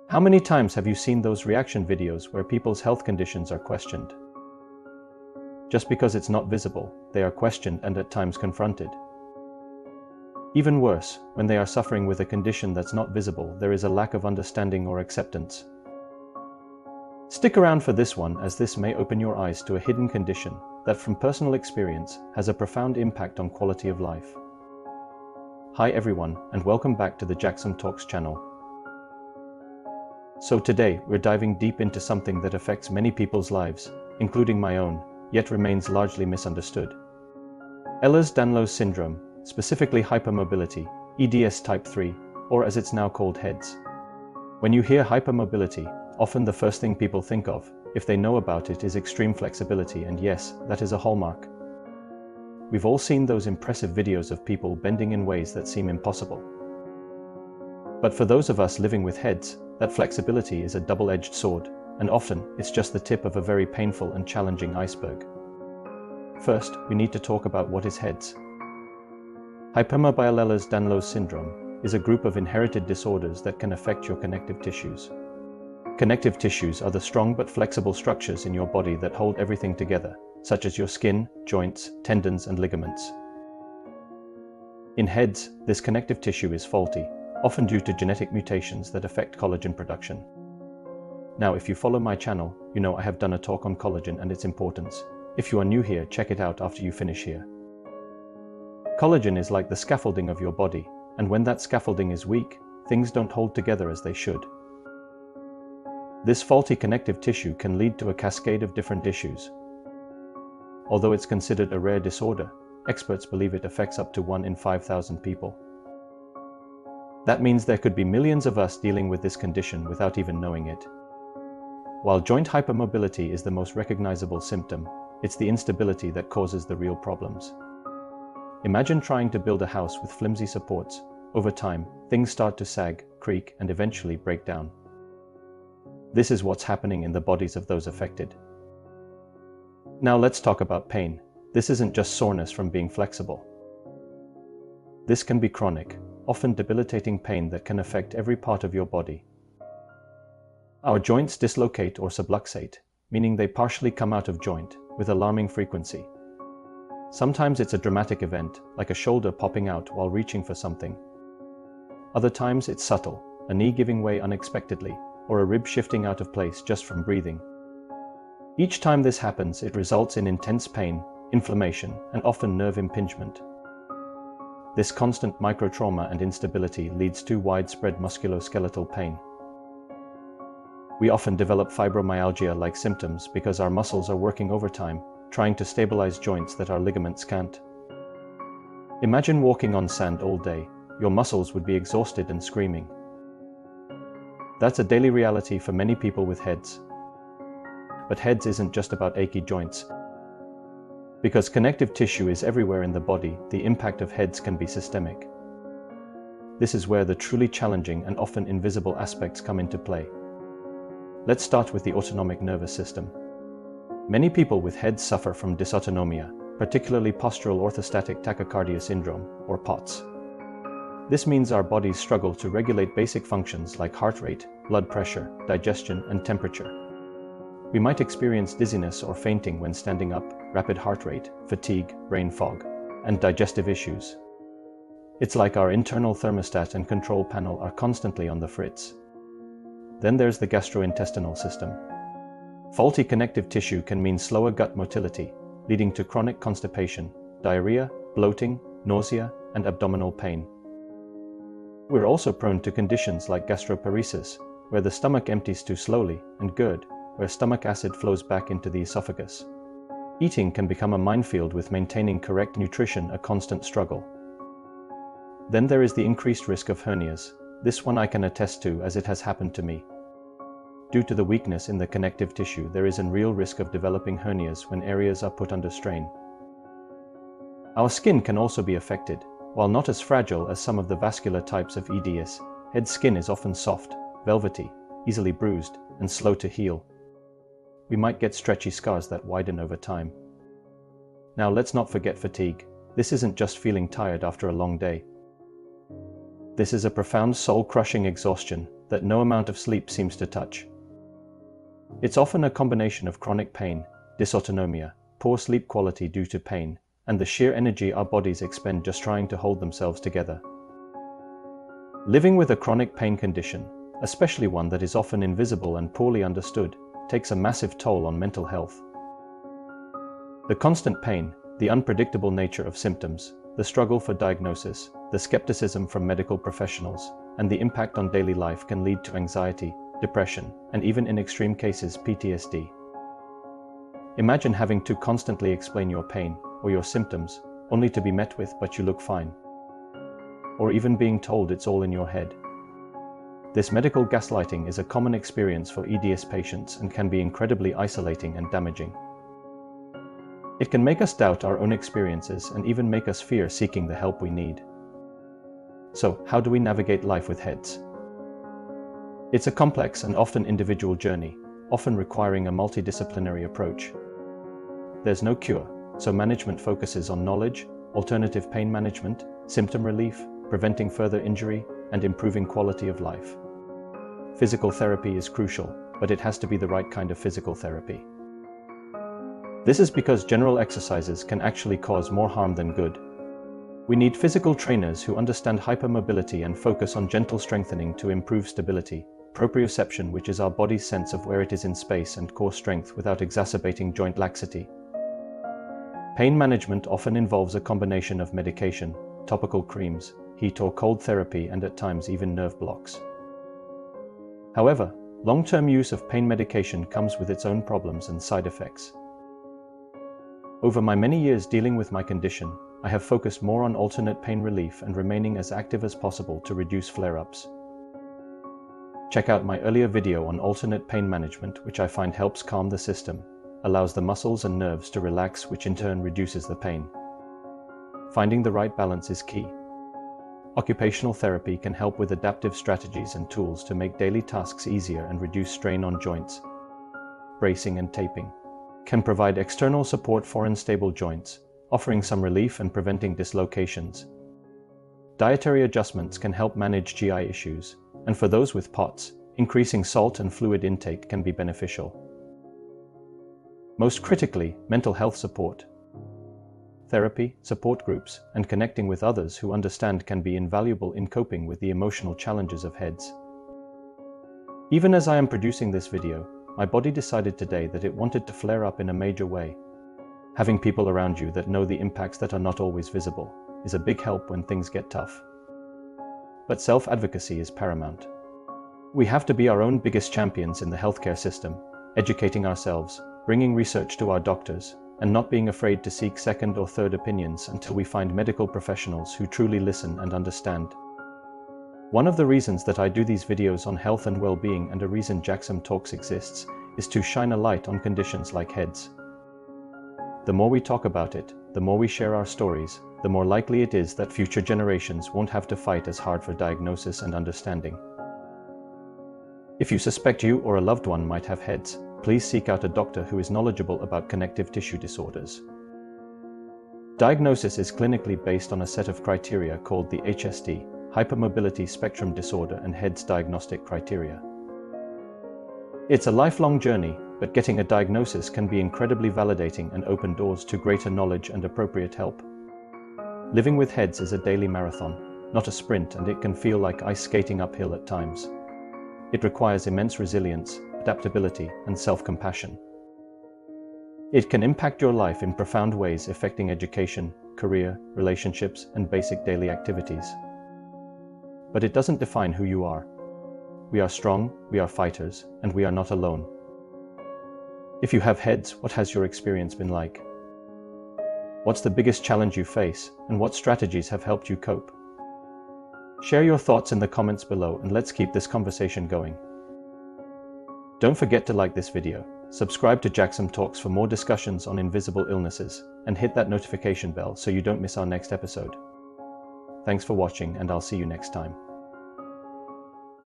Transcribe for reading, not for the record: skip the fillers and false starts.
How many times have you seen those reaction videos where people's health conditions are questioned? Just because it's not visible, they are questioned and at times confronted. Even worse, when they are suffering with a condition that's not visible, there is a lack of understanding or acceptance. Stick around for this one, as this may open your eyes to a hidden condition that, from personal experience, has a profound impact on quality of life. Hi everyone, and welcome back to the Jaxom Talks channel. So today, we're diving deep into something that affects many people's lives, including my own, yet remains largely misunderstood. Ehlers-Danlos Syndrome, specifically hypermobility, EDS type 3, or as it's now called hEDS. When you hear hypermobility, often the first thing people think of, if they know about it, is extreme flexibility, and yes, that is a hallmark. We've all seen those impressive videos of people bending in ways that seem impossible. But for those of us living with hEDS, that flexibility is a double-edged sword, and often it's just the tip of a very painful and challenging iceberg. First, we need to talk about what is hEDS. Hypermobile Ehlers-Danlos Syndrome is a group of inherited disorders that can affect your connective tissues. Connective tissues are the strong but flexible structures in your body that hold everything together, such as your skin, joints, tendons, and ligaments. In hEDS, this connective tissue is faulty, often due to genetic mutations that affect collagen production. Now, if you follow my channel, you know I have done a talk on collagen and its importance. If you are new here, check it out after you finish here. Collagen is like the scaffolding of your body, and when that scaffolding is weak, things don't hold together as they should. This faulty connective tissue can lead to a cascade of different issues. Although it's considered a rare disorder, experts believe it affects up to 1 in 5,000 people. That means there could be millions of us dealing with this condition without even knowing it. While joint hypermobility is the most recognizable symptom, it's the instability that causes the real problems. Imagine trying to build a house with flimsy supports. Over time, things start to sag, creak, and eventually break down. This is what's happening in the bodies of those affected. Now let's talk about pain. This isn't just soreness from being flexible. This can be chronic, often debilitating pain that can affect every part of your body. Our joints dislocate or subluxate, meaning they partially come out of joint, with alarming frequency. Sometimes it's a dramatic event, like a shoulder popping out while reaching for something. Other times it's subtle, a knee giving way unexpectedly, or a rib shifting out of place just from breathing. Each time this happens, it results in intense pain, inflammation, and often nerve impingement. This constant microtrauma and instability leads to widespread musculoskeletal pain. We often develop fibromyalgia-like symptoms because our muscles are working overtime, trying to stabilize joints that our ligaments can't. Imagine walking on sand all day. Your muscles would be exhausted and screaming. That's a daily reality for many people with hEDS. But hEDS isn't just about achy joints. Because connective tissue is everywhere in the body, the impact of hEDS can be systemic. This is where the truly challenging and often invisible aspects come into play. Let's start with the autonomic nervous system. Many people with hEDS suffer from dysautonomia, particularly postural orthostatic tachycardia syndrome, or POTS. This means our bodies struggle to regulate basic functions like heart rate, blood pressure, digestion, and temperature. We might experience dizziness or fainting when standing up, rapid heart rate, fatigue, brain fog, and digestive issues. It's like our internal thermostat and control panel are constantly on the fritz. Then there's the gastrointestinal system. Faulty connective tissue can mean slower gut motility, leading to chronic constipation, diarrhea, bloating, nausea, and abdominal pain. We're also prone to conditions like gastroparesis, where the stomach empties too slowly, and GERD, where stomach acid flows back into the esophagus. Eating can become a minefield, with maintaining correct nutrition a constant struggle. Then there is the increased risk of hernias. This one I can attest to, as it has happened to me. Due to the weakness in the connective tissue, there is a real risk of developing hernias when areas are put under strain. Our skin can also be affected. While not as fragile as some of the vascular types of EDS, hEDS skin is often soft, velvety, easily bruised, and slow to heal. We might get stretchy scars that widen over time. Now let's not forget fatigue. This isn't just feeling tired after a long day. This is a profound soul-crushing exhaustion, that no amount of sleep seems to touch. It's often a combination of chronic pain, dysautonomia, poor sleep quality due to pain, and the sheer energy our bodies expend just trying to hold themselves together. Living with a chronic pain condition, especially one that is often invisible and poorly understood, takes a massive toll on mental health. The constant pain, the unpredictable nature of symptoms, the struggle for diagnosis, the skepticism from medical professionals, and the impact on daily life can lead to anxiety, depression, and even in extreme cases PTSD. Imagine having to constantly explain your pain or your symptoms, only to be met with "but you look fine," or even being told it's all in your head. This medical gaslighting is a common experience for EDS patients and can be incredibly isolating and damaging. It can make us doubt our own experiences and even make us fear seeking the help we need. So, how do we navigate life with hEDS? It's a complex and often individual journey, often requiring a multidisciplinary approach. There's no cure, so management focuses on knowledge, alternative pain management, symptom relief, preventing further injury, and improving quality of life. Physical therapy is crucial, but it has to be the right kind of physical therapy. This is because general exercises can actually cause more harm than good. We need physical trainers who understand hypermobility and focus on gentle strengthening to improve stability, proprioception, which is our body's sense of where it is in space, and core strength without exacerbating joint laxity. Pain management often involves a combination of medication, topical creams, heat or cold therapy, and at times even nerve blocks. However, long-term use of pain medication comes with its own problems and side effects. Over my many years dealing with my condition, I have focused more on alternate pain relief and remaining as active as possible to reduce flare-ups. Check out my earlier video on alternate pain management, which I find helps calm the system, allows the muscles and nerves to relax, which in turn reduces the pain. Finding the right balance is key. Occupational therapy can help with adaptive strategies and tools to make daily tasks easier and reduce strain on joints. Bracing and taping can provide external support for unstable joints, offering some relief and preventing dislocations. Dietary adjustments can help manage GI issues, and for those with POTS, increasing salt and fluid intake can be beneficial. Most critically, mental health support. Therapy, support groups, and connecting with others who understand can be invaluable in coping with the emotional challenges of hEDS. Even as I am producing this video, my body decided today that it wanted to flare up in a major way. Having people around you that know the impacts that are not always visible is a big help when things get tough. But self-advocacy is paramount. We have to be our own biggest champions in the healthcare system, educating ourselves, bringing research to our doctors, and not being afraid to seek second or third opinions until we find medical professionals who truly listen and understand. One of the reasons that I do these videos on health and well-being, and a reason Jaxom Talks exists, is to shine a light on conditions like hEDS. The more we talk about it, the more we share our stories, the more likely it is that future generations won't have to fight as hard for diagnosis and understanding. If you suspect you or a loved one might have hEDS, please seek out a doctor who is knowledgeable about connective tissue disorders. Diagnosis is clinically based on a set of criteria called the HSD, Hypermobility Spectrum Disorder, and hEDS diagnostic criteria. It's a lifelong journey, but getting a diagnosis can be incredibly validating and open doors to greater knowledge and appropriate help. Living with hEDS is a daily marathon, not a sprint, and it can feel like ice skating uphill at times. It requires immense resilience, adaptability, and self-compassion. It can impact your life in profound ways, affecting education, career, relationships, and basic daily activities. But it doesn't define who you are. We are strong, we are fighters, and we are not alone. If you have hEDS, what has your experience been like? What's the biggest challenge you face, and what strategies have helped you cope? Share your thoughts in the comments below, and let's keep this conversation going. Don't forget to like this video, subscribe to Jaxom Talks for more discussions on invisible illnesses, and hit that notification bell so you don't miss our next episode. Thanks for watching, and I'll see you next time.